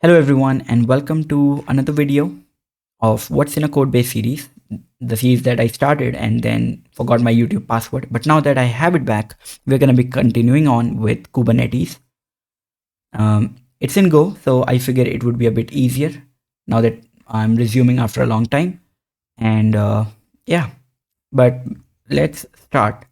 Hello everyone and welcome to another video of What's in a Codebase series, the series that I started and then forgot my YouTube password. But now that I have it back, we're going to be continuing on with Kubernetes. It's in Go, so I figured it would be a bit easier now that I'm resuming after a long time. And yeah, but let's start.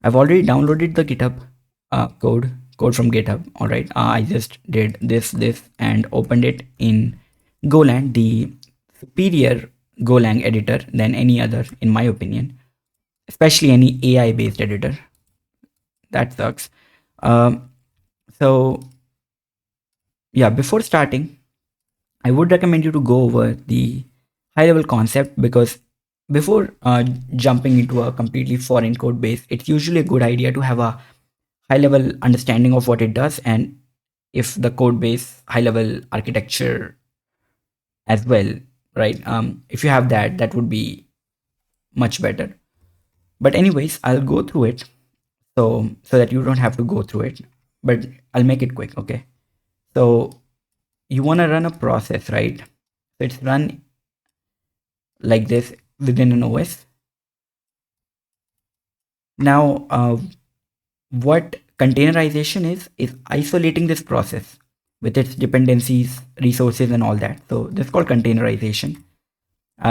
I've already downloaded the GitHub code from GitHub. All right, I just did this and opened it in Golang, the superior Golang editor than any other, in my opinion, especially any AI based editor. That sucks. Um, so yeah, before starting, I would recommend you to go over the high level concept because before jumping into a completely foreign code base, it's usually a good idea to have a high level understanding of what it does and if the code base high level architecture as well, right? If you have that, that would be much better. But anyways, I'll go through it so that you don't have to go through it, but I'll make it quick. Okay, so you want to run a process, right? So it's run like this within an OS. Now what containerization is isolating this process with its dependencies, resources, and all that. So this is called containerization.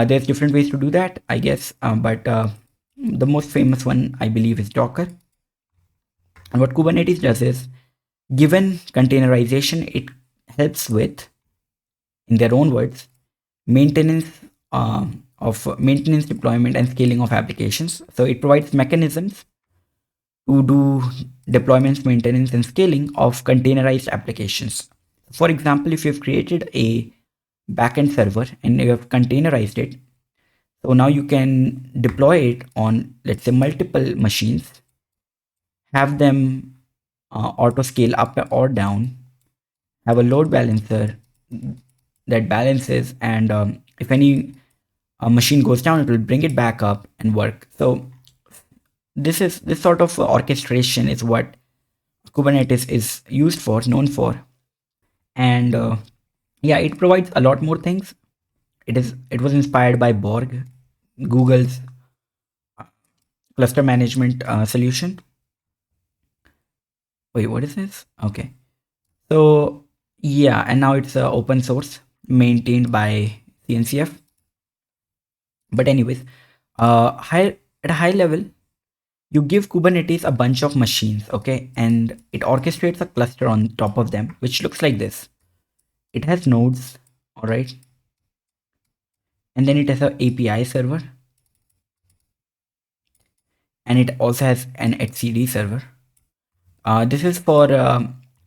There's different ways to do that, I guess, but the most famous one, I believe, is Docker. And what Kubernetes does is, given containerization, it helps with, in their own words, maintenance of maintenance, deployment, and scaling of applications. So it provides mechanisms to do deployments, maintenance, and scaling of containerized applications. For example, if you've created a backend server and you have containerized it, so now you can deploy it on, let's say, multiple machines, have them auto scale up or down, have a load balancer that balances, and if any machine goes down, it will bring it back up and work. So this sort of orchestration is what Kubernetes is used for, known for, and yeah, it provides a lot more things. It was inspired by Borg, Google's cluster management solution. Wait, what is this? Okay, so yeah, and now it's open source, maintained by CNCF. But anyways, at a high level, you give Kubernetes a bunch of machines, okay, and it orchestrates a cluster on top of them, which looks like this. It has nodes, all right, and then it has an API server, and it also has an etcd server. This is for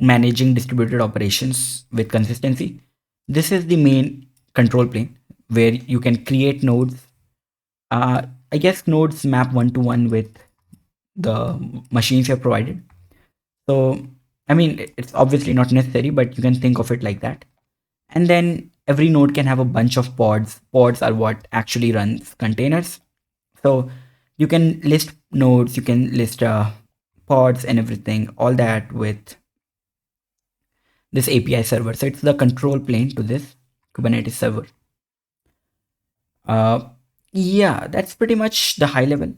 managing distributed operations with consistency. This is the main control plane where you can create nodes. I guess nodes map one-to-one with the machines you have provided. So, I mean, it's obviously not necessary, but you can think of it like that. And then every node can have a bunch of pods. Pods are what actually runs containers. So you can list nodes, you can list pods and everything, all that with this API server. So it's the control plane to this Kubernetes server. Yeah, that's pretty much the high level.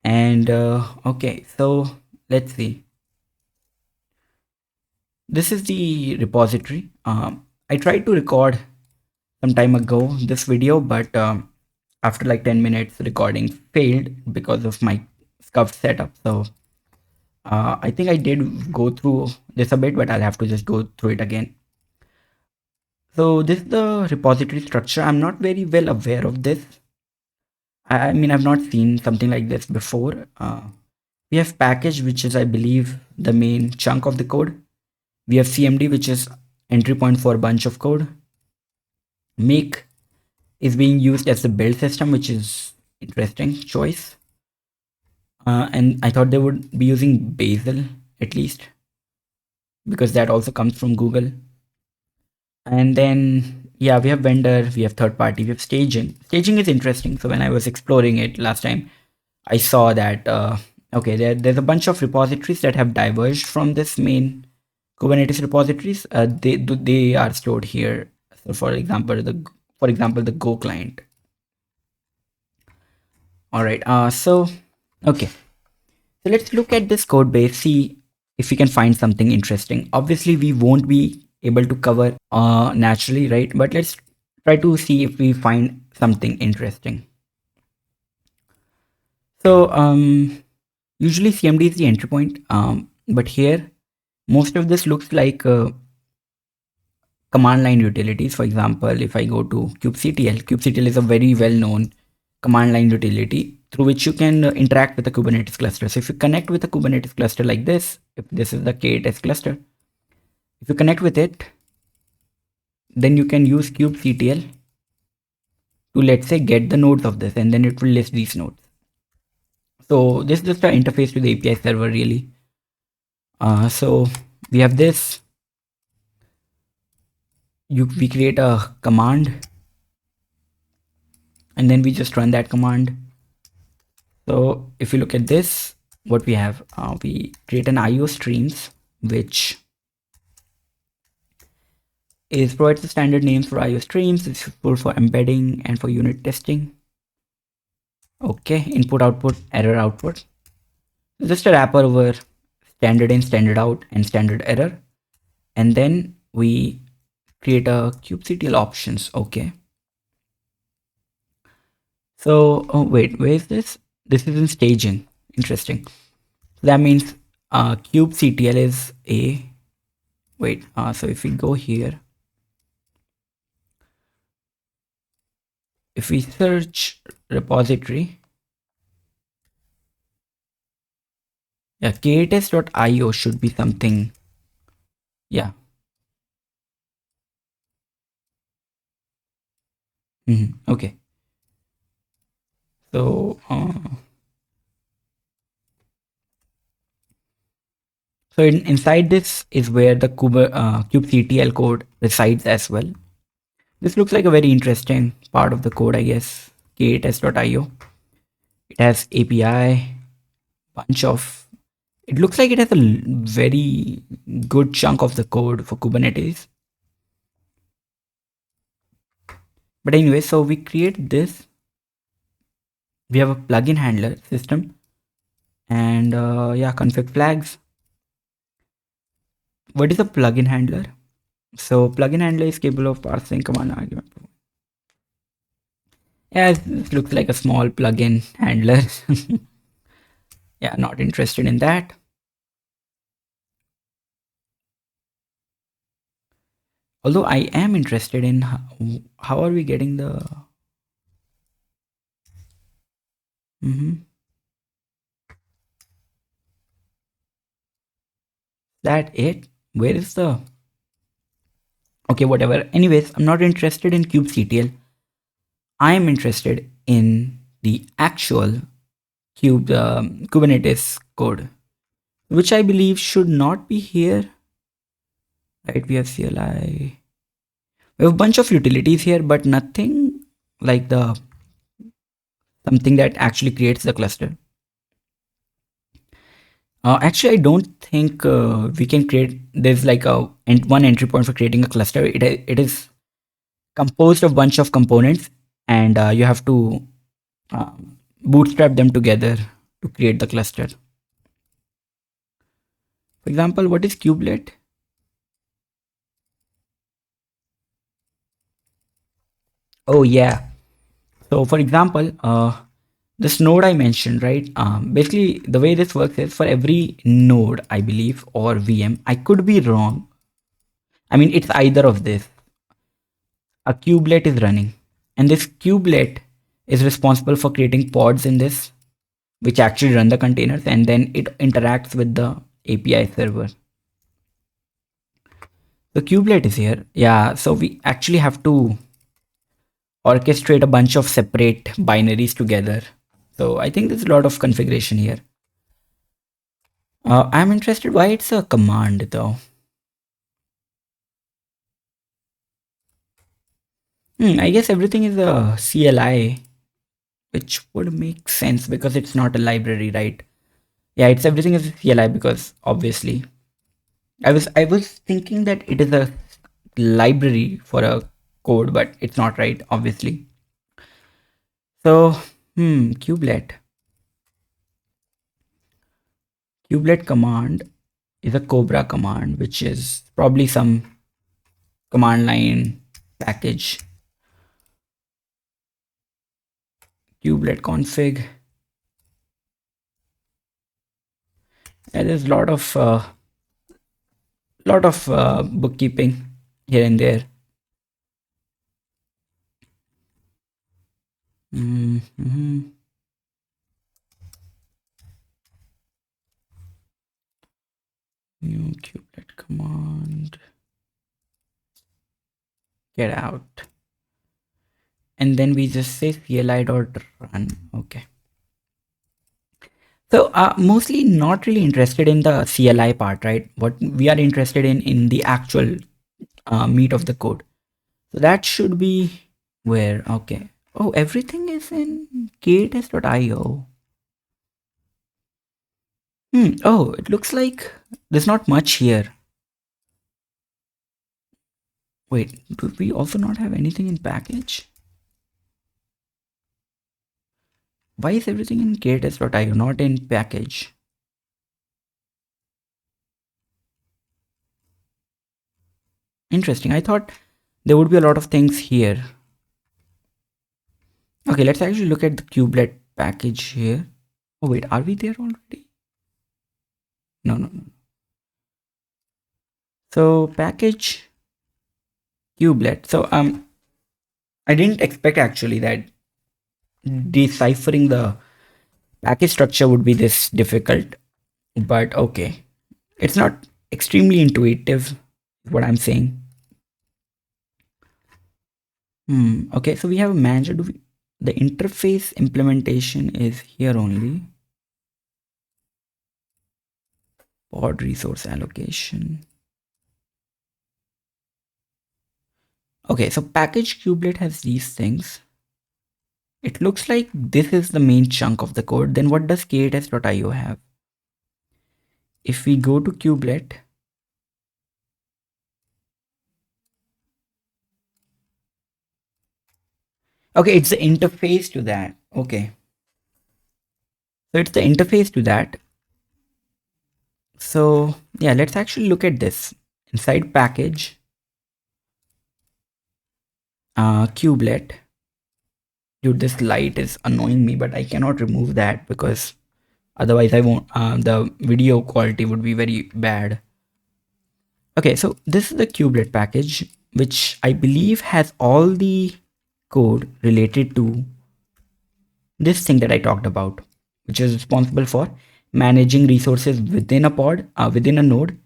And okay, so let's see. This is the repository. I tried to record some time ago this video, but after like 10 minutes, recording failed because of my scuffed setup. So I think I did go through this a bit, but I'll have to just go through it again. So this is the repository structure. I'm not very well aware of this. I mean, I've not seen something like this before. We have package, which is, I believe, the main chunk of the code. We have CMD, which is entry point for a bunch of code. Make is being used as the build system, which is interesting choice. And I thought they would be using Bazel at least, because that also comes from Google. And then, yeah, we have vendor, we have third party, we have staging. Staging is interesting. So when I was exploring it last time, I saw that, okay, there's a bunch of repositories that have diverged from this main Kubernetes repositories, they are stored here. So for example, the Go client. All right. Okay. So let's look at this code base, see if we can find something interesting. Obviously, we won't be able to cover naturally, right? But let's try to see if we find something interesting. So usually CMD is the entry point, but here most of this looks like command line utilities. For example, if I go to Kubectl is a very well-known command line utility through which you can interact with the Kubernetes cluster. So if you connect with a Kubernetes cluster like this, if this is the K8s cluster, if you connect with it, then you can use Kubectl to, let's say, get the nodes of this, and then it will list these nodes. So this is just an interface to the API server, really. So we have this. We create a command, and then we just run that command. So if you look at this, what we have, we create an IO streams, which provides the standard names for IO streams. It's useful for embedding and for unit testing. Okay, input, output, error, output. Just a wrapper over standard in, standard out, and standard error. And then we create a Kubectl options. Okay. So, oh wait, where is this? This is in staging. Interesting. So that means Kubectl is a, wait, so if we go here, if we search repository, yeah, k8s.io should be something. Yeah. Okay. So, inside this is where the kubectl code resides as well. This looks like a very interesting part of the code, I guess. k8s.io. It has API, bunch of. It looks like it has a very good chunk of the code for Kubernetes. But anyway, so we create this. We have a plugin handler system, and yeah, config flags. What is a plugin handler? So plugin handler is capable of parsing command argument. Yeah, it looks like a small plugin handler. Yeah, not interested in that. Although I am interested in how are we getting the. That it? Where is the. Okay, whatever. Anyways, I'm not interested in kubectl. I am interested in the actual Kubernetes code, which I believe should not be here. Right, we have CLI. We have a bunch of utilities here, but nothing like the something that actually creates the cluster. Actually, I don't think we can create. There's like one entry point for creating a cluster. It is composed of bunch of components, and you have to bootstrap them together to create the cluster. For example, what is Cubelet? Oh yeah. So for example, this node I mentioned, right? Basically, the way this works is for every node, I believe, or VM, I could be wrong. I mean, it's either of this. A kubelet is running, and this kubelet is responsible for creating pods in this, which actually run the containers, and then it interacts with the API server. The kubelet is here. Yeah, so we actually have to orchestrate a bunch of separate binaries together. So I think there's a lot of configuration here. I'm interested why it's a command though. I guess everything is a CLI, which would make sense because it's not a library, right? Yeah, it's everything is a CLI because obviously. I was thinking that it is a library for a code, but it's not, right, obviously. So kubelet command is a Cobra command, which is probably some command line package. Kubelet config. And there's a lot of bookkeeping here and there. Mm-hmm. New kubelet command. Get out. And then we just say cli.run. Okay. So mostly not really interested in the CLI part, right? What we are interested in the actual meat of the code. So that should be where, okay. Oh, everything is in ktest.io. Oh, it looks like there's not much here. Wait, do we also not have anything in package? Why is everything in ktest.io, not in package? Interesting. I thought there would be a lot of things here. Okay, let's actually look at the Kubelet package here. Oh wait, are we there already? No. So package Kubelet. So I didn't expect actually that deciphering the package structure would be this difficult, but okay. It's not extremely intuitive, is what I'm saying. Okay, so we have a manager. The interface implementation is here only. Pod resource allocation. Okay, so package kubelet has these things. It looks like this is the main chunk of the code. Then what does ktest.io have? If we go to Kubelet, okay, it's the interface to that. Okay, so it's the interface to that. So yeah, let's actually look at this inside package Kubelet. Dude, this light is annoying me, but I cannot remove that because otherwise I won't. The video quality would be very bad. Okay, so this is the Kubelet package, which I believe has all the code related to this thing that I talked about, which is responsible for managing resources within a pod, within a node,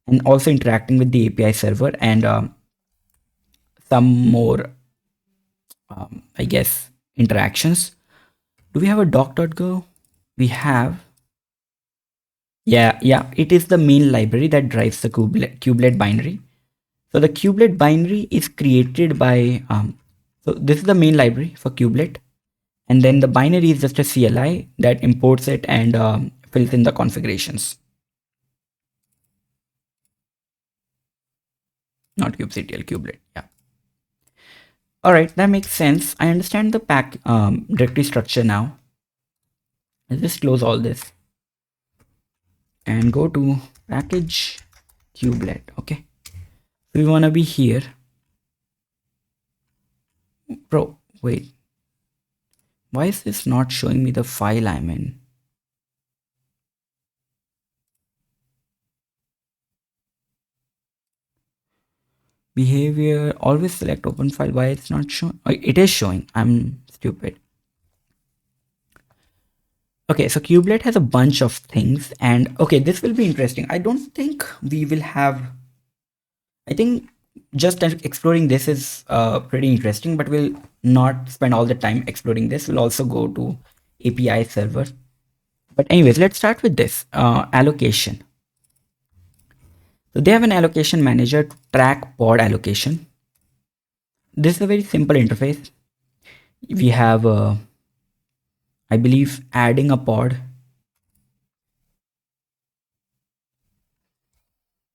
and also interacting with the API server and some more, I guess, interactions. Do we have a doc.go? We have. Yeah, it is the main library that drives the kubelet binary. So the kubelet binary is created by, so this is the main library for kubelet. And then the binary is just a CLI that imports it and fills in the configurations. Not kubectl, kubelet. Yeah. All right, that makes sense. I understand the directory structure now. Let's just close all this and go to package kubelet. Okay. So we want to be here. Bro, wait. Why is this not showing me the file I'm in? Behavior, always select open file. Why it's not showing? Oh, it is showing. I'm stupid. Okay, so Kubelet has a bunch of things, and okay, this will be interesting. I don't think we will have, I think just exploring this is pretty interesting, but we'll not spend all the time exploring this. We'll also go to API server. But anyways, let's start with this allocation. So they have an allocation manager to track pod allocation. This is a very simple interface. We have, I believe, adding a pod.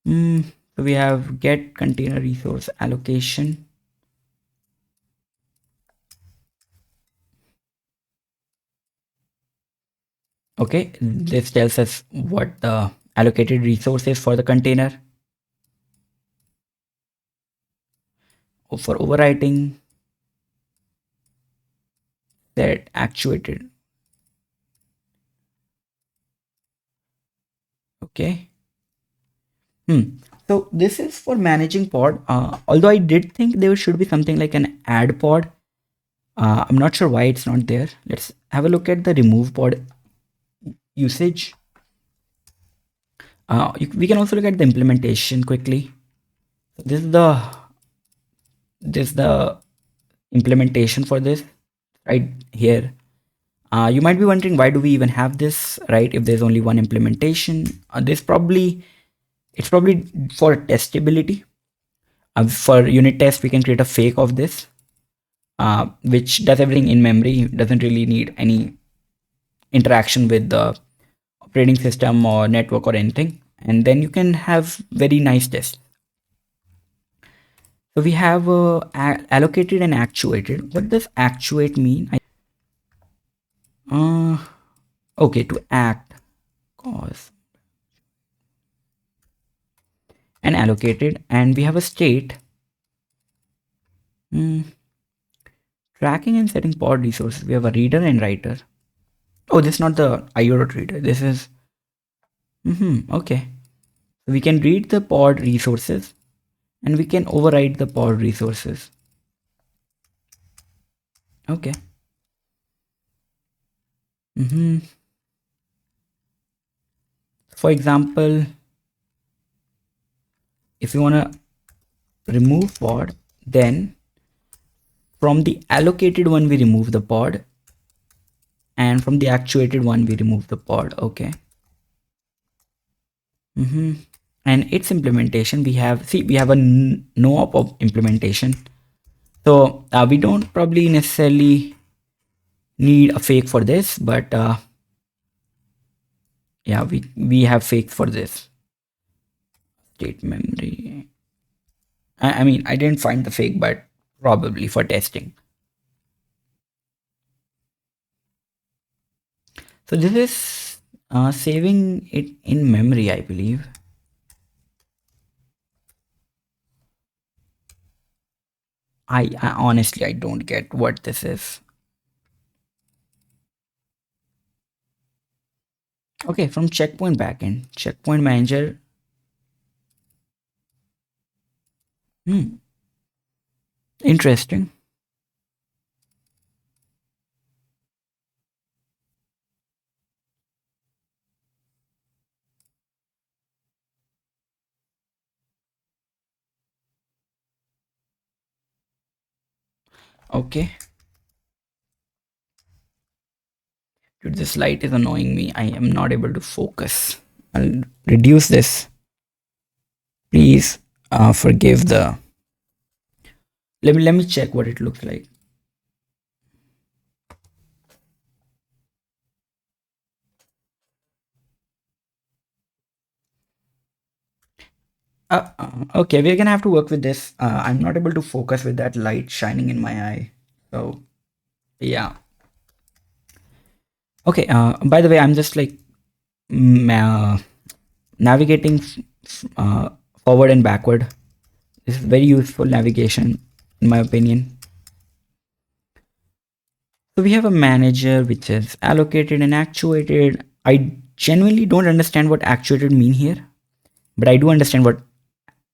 So we have get container resource allocation. Okay, this tells us what the allocated resource is for the container. For overwriting, that actuated. Okay. So this is for managing pod. Although I did think there should be something like an add pod. I'm not sure why it's not there. Let's have a look at the remove pod usage. We can also look at the implementation quickly. This is the implementation for this right here. You might be wondering, why do we even have this, right? If there's only one implementation, it's probably for testability. For unit test, we can create a fake of this, which does everything in memory. Doesn't really need any interaction with the operating system or network or anything. And then you can have very nice tests. So we have allocated and actuated. What does actuate mean? Okay, to act, cause, and allocated, and we have a state. Tracking and setting pod resources. We have a reader and writer. Oh, this is not the IO reader. This is okay. So we can read the pod resources and we can override the pod resources. Okay. For example, if you want to remove pod, then from the allocated one we remove the pod, and from the actuated one we remove the pod. Okay. And its implementation, we have a no-op of implementation. So we don't probably necessarily need a fake for this, but yeah, we have fakes for this. State memory. I mean, I didn't find the fake, but probably for testing. So this is saving it in memory, I believe. I honestly, I don't get what this is. Okay, from checkpoint backend, checkpoint manager. Interesting. Okay. Dude, this light is annoying me. I am not able to focus. I'll reduce this. Please forgive the. Let me check what it looks like. Okay, we're gonna have to work with this. I'm not able to focus with that light shining in my eye. So yeah. Okay. By the way, I'm just like navigating forward and backward. This is very useful navigation, in my opinion. So we have a manager which is allocated and actuated. I genuinely don't understand what actuated mean here, but I do understand what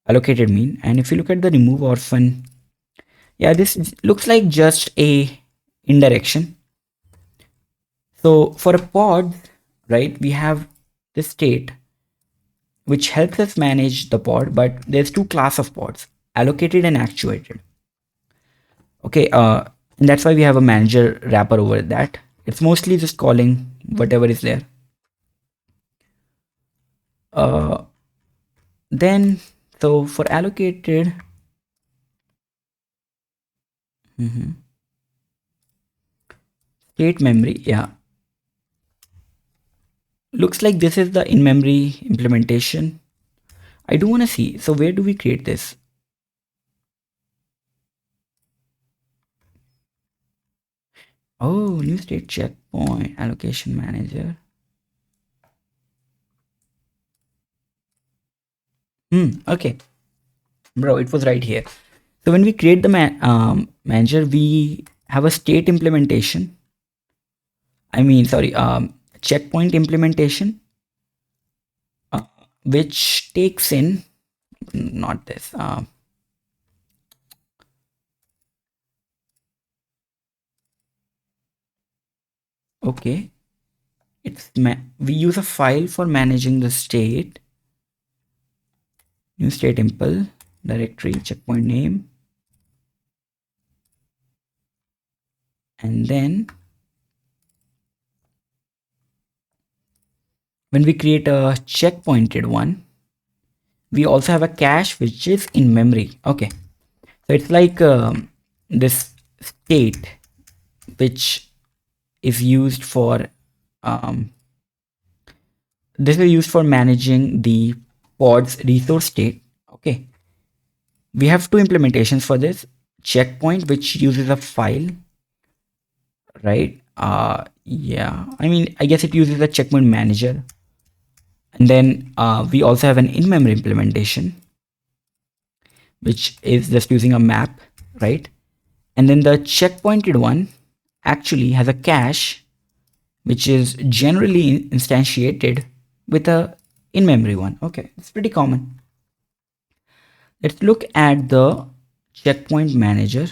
allocated mean. And if you look at the remove orphan, yeah, this looks like just a indirection. So for a pod, right, we have the state which helps us manage the pod, but there's two class of pods, allocated and actuated. Okay, and that's why we have a manager wrapper over that. It's mostly just calling whatever is there. Then, so for allocated, state memory, yeah. Looks like this is the in-memory implementation. I do want to see. So where do we create this? Oh, new state checkpoint, allocation manager. Okay, bro, it was right here. So when we create the manager, we have a state implementation. I mean, sorry, checkpoint implementation, uh, which takes in, not this. Okay, we use a file for managing the state. New state impl directory checkpoint name, and then when we create a checkpointed one, we also have a cache which is in memory. Okay, so it's like this state which is used for this is used for managing the pod's resource state. Okay, we have two implementations for this: checkpoint, which uses a file, right? Yeah, I mean, I guess it uses a checkpoint manager, and then we also have an in-memory implementation, which is just using a map, right? And then the checkpointed one actually has a cache, which is generally instantiated with a in-memory one. Okay, it's pretty common. Let's look at the checkpoint manager.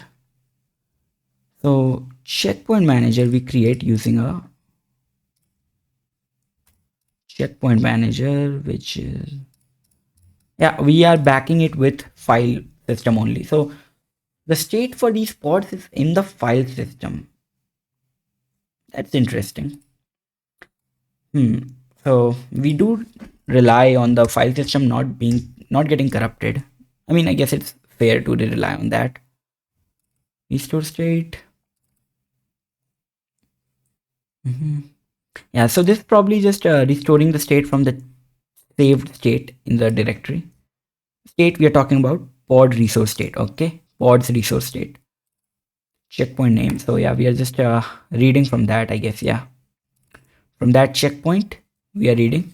So checkpoint manager we create using a checkpoint manager, which is, yeah, we are backing it with file system only. So the state for these pods is in the file system. That's interesting. So we do rely on the file system not getting corrupted. I mean, I guess it's fair to rely on that. Restore state. Yeah, so this is probably just restoring the state from the saved state in the directory. State we are talking about pod resource state. Okay, pod's resource state. Checkpoint name. So yeah, we are just reading from that, I guess. Yeah, from that checkpoint we are reading,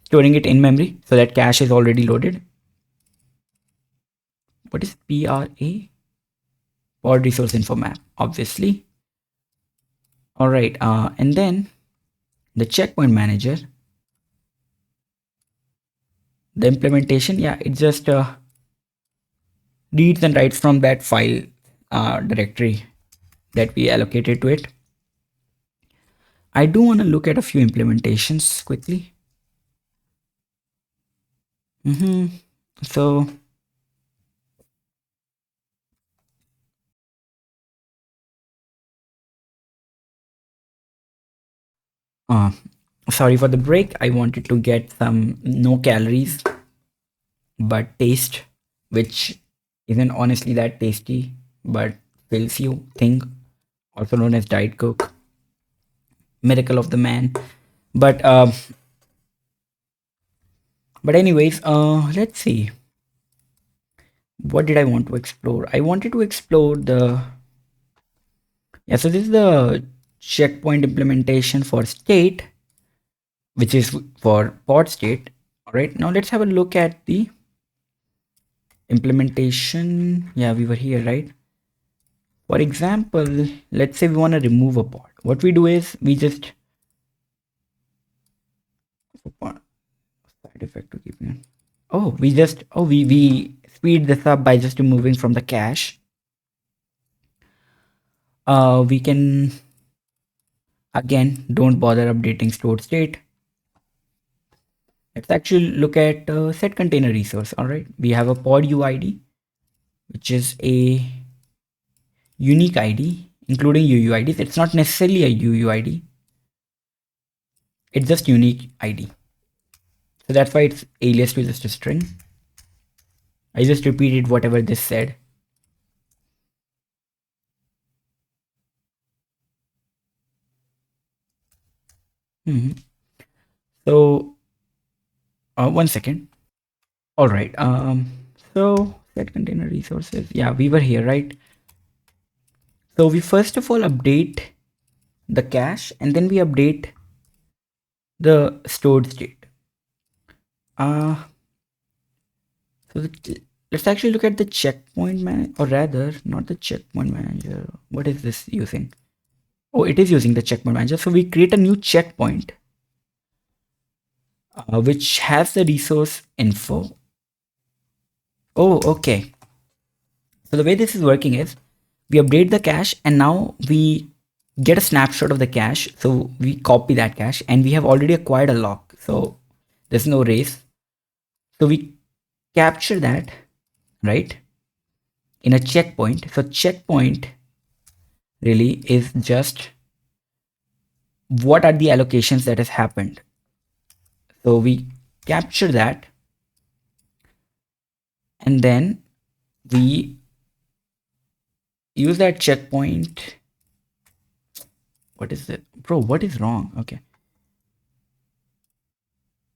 storing it in memory so that cache is already loaded. What is PRA? Pod resource info map, obviously. All right, and then the checkpoint manager, the implementation, yeah, it just reads and writes from that file directory that we allocated to it. I do want to look at a few implementations quickly. So sorry for the break. I wanted to get some no calories but taste, which isn't honestly that tasty, but fills you thing, also known as Diet Coke. Miracle of the man. But anyways, let's see. What did I want to explore? I wanted to explore the, yeah, so this is the checkpoint implementation for state, which is for pod state. All right, now let's have a look at the implementation. Yeah, we were here, right? For example, let's say we want to remove a pod. What we do is we just side effect to keep in. Oh, we speed this up by just removing from the cache. We can, again, don't bother updating stored state. Let's actually look at set container resource. All right, we have a pod UID, which is a unique ID, including UUIDs. It's not necessarily a UUID. It's just unique ID. So that's why it's alias to just a string. I just repeated whatever this said. So one second. All right. So set container resources. Yeah, we were here, right? So we first of all update the cache and then we update the stored state. So let's actually look at the checkpoint man, or rather not the checkpoint manager. What is this using? Oh, it is using the checkpoint manager. So we create a new checkpoint which has the resource info. Oh, okay. So the way this is working is we update the cache and now we get a snapshot of the cache. So we copy that cache and we have already acquired a lock. So there's no race. So we capture that, right, in a checkpoint. So checkpoint really is just what are the allocations that has happened. So we capture that and then we use that checkpoint. What is it? Bro, what is wrong? Okay.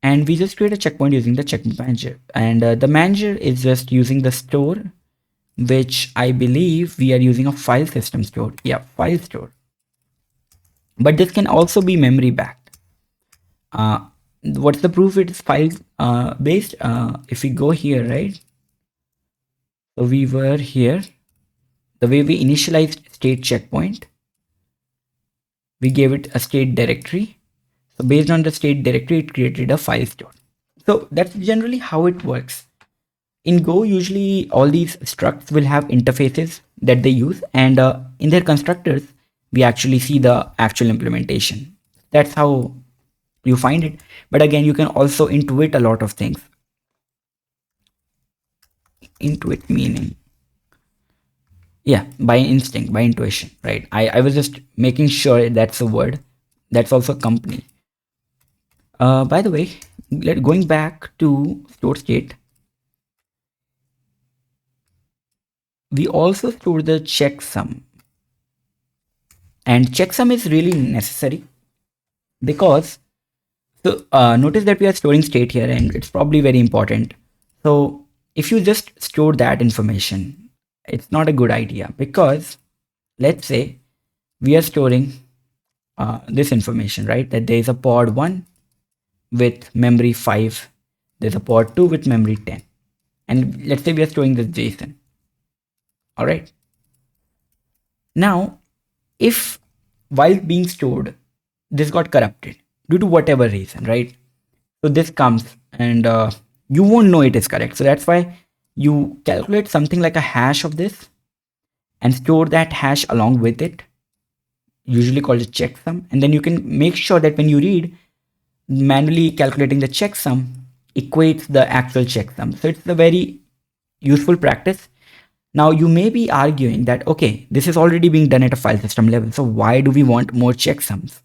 And we just create a checkpoint using the checkpoint manager. And the manager is just using the store, which I believe we are using a file system store. Yeah, file store. But this can also be memory backed. What's the proof it is file based? If we go here, right? So we were here. The way we initialized state checkpoint, we gave it a state directory. So based on the state directory, it created a file store. So that's generally how it works. In Go, usually all these structs will have interfaces that they use, and in their constructors, we actually see the actual implementation. That's how you find it. But again, you can also intuit a lot of things. Intuit meaning, yeah, by instinct, by intuition, right? I was just making sure that's a word. That's also a company. By the way, going back to store state, we also store the checksum. And checksum is really necessary because, so notice that we are storing state here and it's probably very important. So if you just store that information, it's not a good idea because let's say we are storing this information, right? That there is a pod 1 with memory 5. There's a pod 2 with memory 10. And let's say we are storing this JSON. All right. Now, if while being stored, this got corrupted due to whatever reason, right? So this comes and you won't know it is correct. So that's why you calculate something like a hash of this and store that hash along with it, usually called a checksum. And then you can make sure that when you read, manually calculating the checksum equates the actual checksum. So it's a very useful practice. Now you may be arguing that, okay, this is already being done at a file system level. So why do we want more checksums?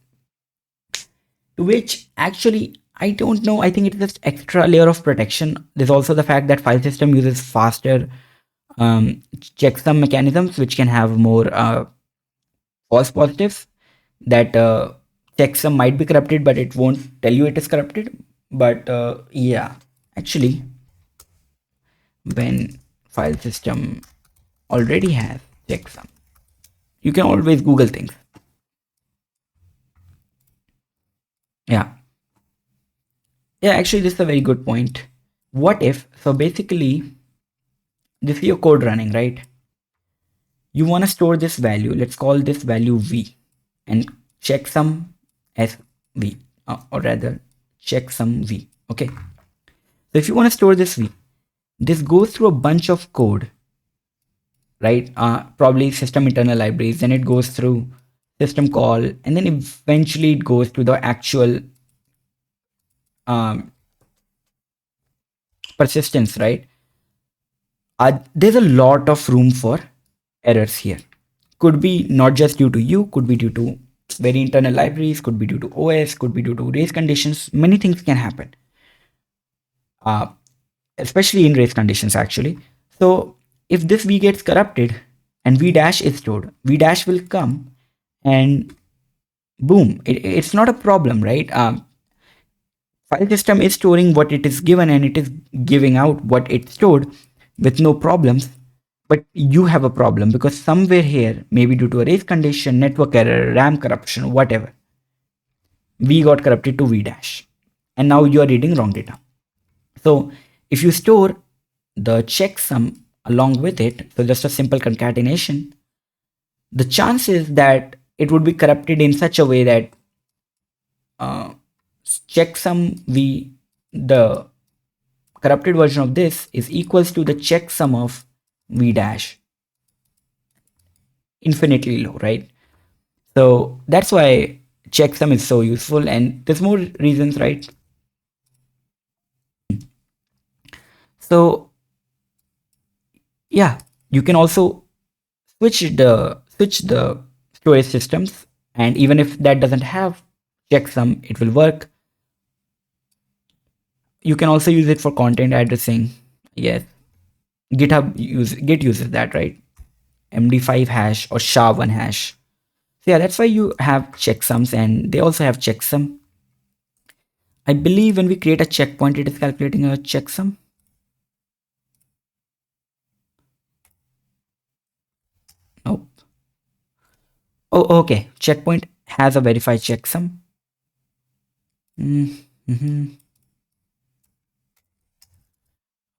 To which actually, I don't know. I think it's just extra layer of protection. There's also the fact that file system uses faster checksum mechanisms, which can have more false positives. That checksum might be corrupted, but it won't tell you it is corrupted. But yeah, actually, when file system already has checksum, you can always Google things. Yeah, actually, this is a very good point. What if, so basically, this is your code running, right? You want to store this value. Let's call this value v and checksum as v, or rather checksum v. Okay. So if you want to store this v, this goes through a bunch of code, right? Probably system internal libraries, then it goes through system call, and then eventually it goes to the actual persistence, right? There's a lot of room for errors here. Could be not just due to you, could be due to very internal libraries, could be due to OS, could be due to race conditions. Many things can happen, especially in race conditions actually. So if this v gets corrupted and v dash is stored, v dash will come and boom, it's not a problem, right? File system is storing what it is given and it is giving out what it stored with no problems. But you have a problem because somewhere here, maybe due to a race condition, network error, RAM corruption, whatever, V got corrupted to V dash. And now you are reading wrong data. So if you store the checksum along with it, so just a simple concatenation, the chances that it would be corrupted in such a way that checksum V, the corrupted version of this is equals to the checksum of V dash, infinitely low, right? So that's why checksum is so useful, and there's more reasons, right? So yeah, you can also switch the storage systems, and even if that doesn't have checksum, it will work. You can also use it for content addressing. Yes, Git uses that, right? MD5 hash or SHA-1 hash. So yeah, that's why you have checksums, and they also have checksum. I believe when we create a checkpoint, it is calculating a checksum. Nope. Oh, okay. Checkpoint has a verified checksum.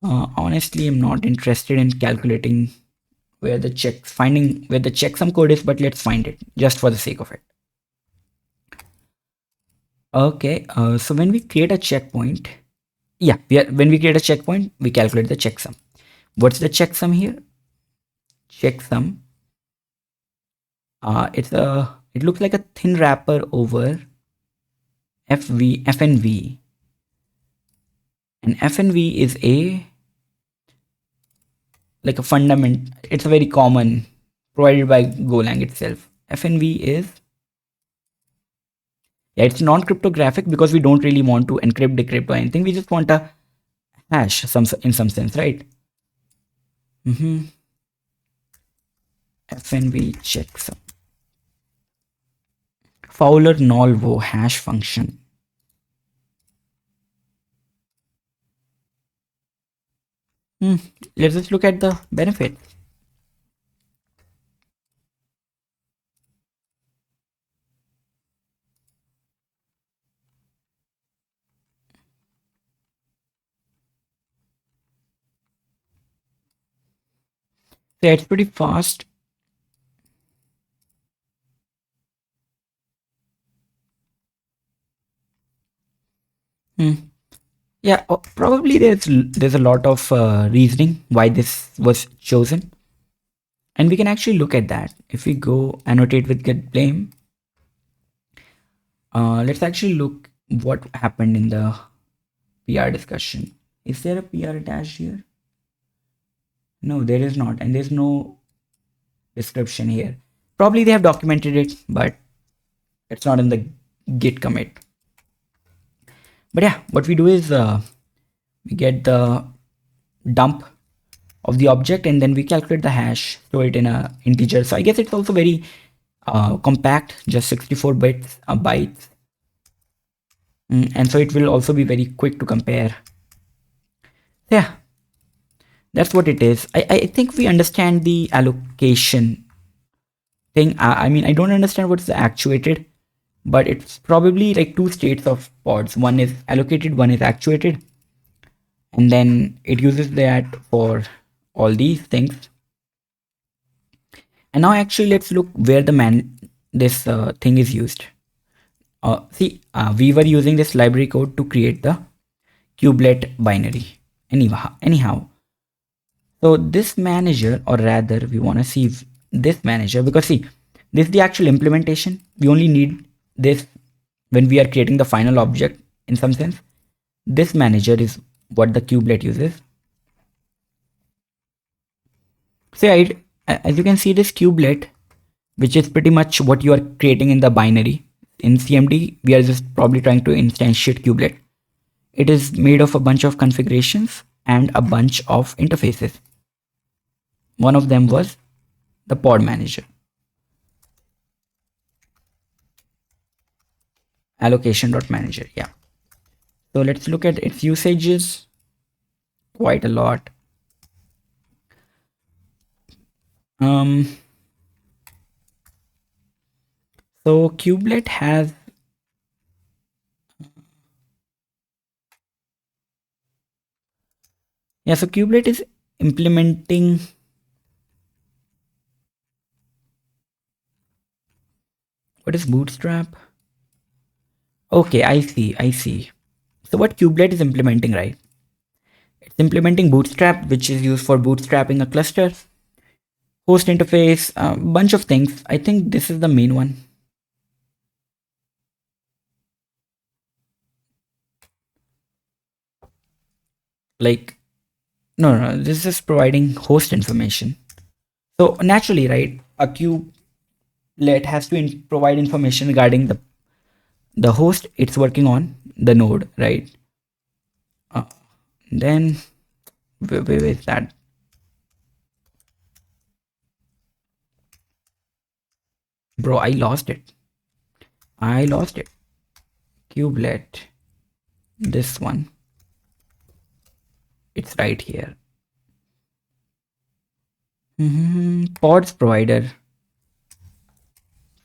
Honestly, I'm not interested in calculating finding where the checksum code is, but let's find it just for the sake of it. Okay, so when we create a checkpoint, when we create a checkpoint, we calculate the checksum. What's the checksum here? Checksum. It looks like a thin wrapper over FNV, and FNV is like a fundament. It's a very common provided by Golang itself. FNV is, yeah, it's non-cryptographic because we don't really want to encrypt, decrypt or anything. We just want a hash in some sense, right? FNV checksum. Fowler Nolvo hash function. Let's just look at the benefit. So it's pretty fast. Yeah, probably there's a lot of reasoning why this was chosen, and we can actually look at that if we go annotate with get blame. Let's actually look what happened in the PR discussion. Is there a PR attached here? No, there is not, and there's no description here. Probably they have documented it, but it's not in the git commit. But yeah, what we do is we get the dump of the object, and then we calculate the hash, store it in a integer. So I guess it's also very compact, just 64 bytes, and so it will also be very quick to compare. Yeah, that's what it is. I think we understand the allocation thing. I mean, I don't understand what's the actuated, but it's probably like two states of pods. One is allocated, one is actuated, and then it uses that for all these things. And now actually let's look where this thing is used. We were using this library code to create the Kubelet binary. Anyhow, so this manager, or rather we want to see this manager, because see, this is the actual implementation. We only need this when we are creating the final object in some sense. This manager is what the Kubelet uses. So as you can see, this Kubelet, which is pretty much what you are creating in the binary. In CMD, we are just probably trying to instantiate Kubelet. It is made of a bunch of configurations and a bunch of interfaces. One of them was the pod manager. Allocation.manager, yeah. So let's look at its usages. Quite a lot. So Kubelet has so Kubelet is implementing. What is Bootstrap? Okay, I see. So what Kubelet is implementing, right? It's implementing Bootstrap, which is used for bootstrapping a cluster, host interface, a bunch of things. I think this is the main one. Like, no, this is providing host information. So naturally, right, a kubelet has to provide information regarding the host it's working on, the node, right? Then where is that? Bro, I lost it. Kubelet, this one, it's right here. Pods provider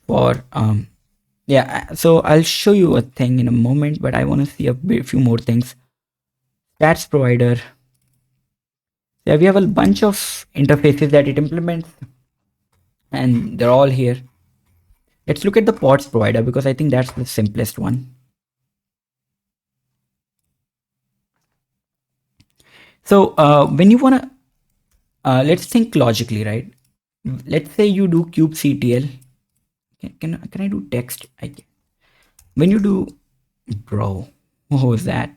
for yeah. So I'll show you a thing in a moment, but I want to see a few more things. Stats provider. Yeah, we have a bunch of interfaces that it implements, and they're all here. Let's look at the pods provider because I think that's the simplest one. So when you want to, let's think logically, right? Let's say you do kubectl. Can I do text? I can. When you do, bro, what was that?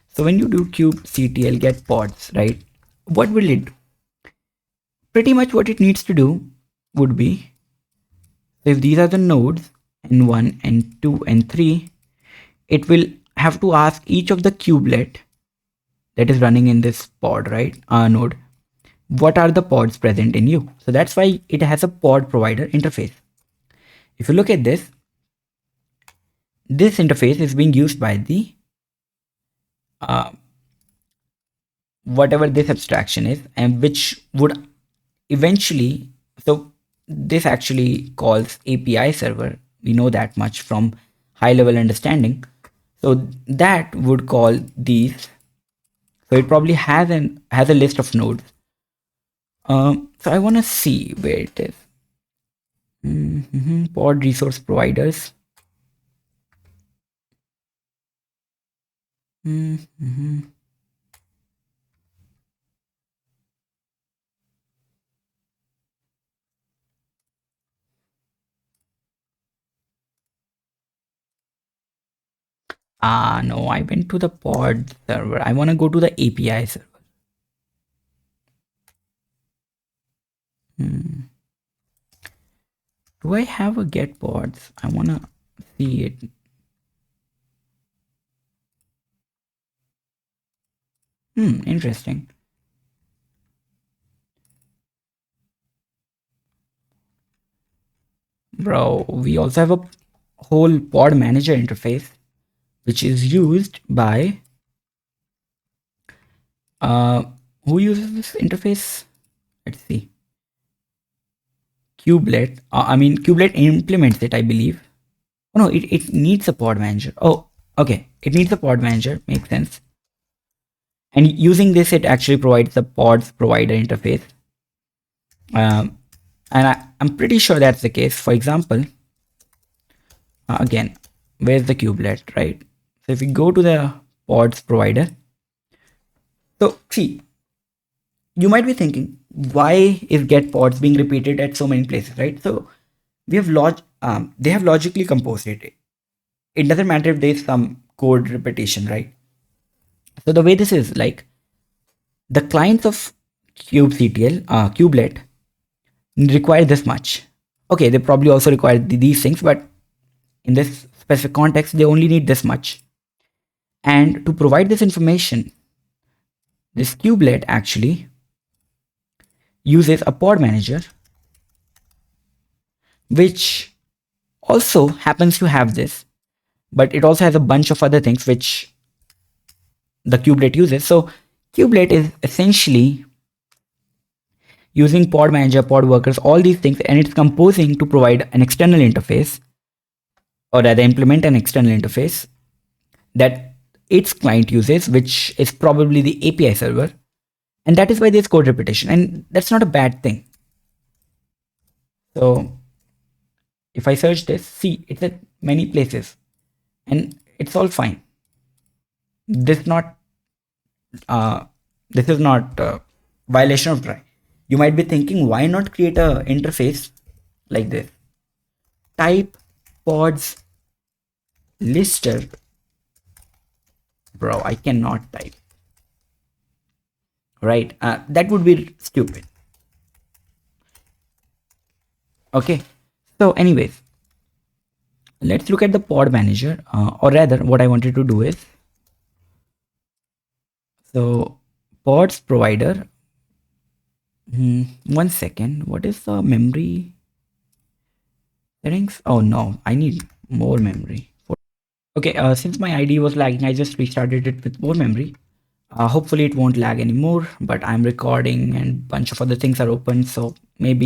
So when you do kubectl get pods, right? What will it do? Pretty much what it needs to do would be, if these are the nodes n1, n2, and 3, it will have to ask each of the kubelet that is running in this pod, right? Node. What are the pods present in you? So that's why it has a pod provider interface. If you look at this interface is being used by the whatever this abstraction is, and which would eventually, so this actually calls API server. We know that much from high level understanding. So that would call these. So it probably has a list of nodes. So I want to see where it is. Pod resource providers. No, I went to the pod server. I want to go to the API server. Do I have a get pods? I want to see it. Interesting. Bro, we also have a whole pod manager interface, which is used by who uses this interface? Let's see. Kubelet. Kubelet implements it, I believe. Oh no, it needs a pod manager. Oh, okay. It needs a pod manager. Makes sense. And using this, it actually provides the pods provider interface. And I'm pretty sure that's the case. For example, again, where's the kubelet, right? So if we go to the pods provider, so see, you might be thinking, why is get pods being repeated at so many places, right? So we have they have logically composed it. It doesn't matter if there's some code repetition, right? So the way this is, like, the clients of Kubelet require this much. Okay, they probably also require these things, but in this specific context, they only need this much. And to provide this information, this kubelet actually uses a pod manager, which also happens to have this, but it also has a bunch of other things which the kubelet uses. So kubelet is essentially using pod manager, pod workers, all these things, and it's composing to provide an external interface, or rather implement an external interface that its client uses, which is probably the API server. And that is why there's code repetition, and that's not a bad thing. So if I search this, see, it's at many places and it's all fine. This is not violation of try. You might be thinking, why not create a interface like this? Type pods lister. Bro, I cannot type. Right? That would be stupid. Okay. So anyways, let's look at the pod manager, or rather what I wanted to do is, so pods provider, one second, what is the memory settings? Oh no, I need more memory. Okay, since my ID was lagging, I just restarted it with more memory. Hopefully it won't lag anymore, but I'm recording and bunch of other things are open, so maybe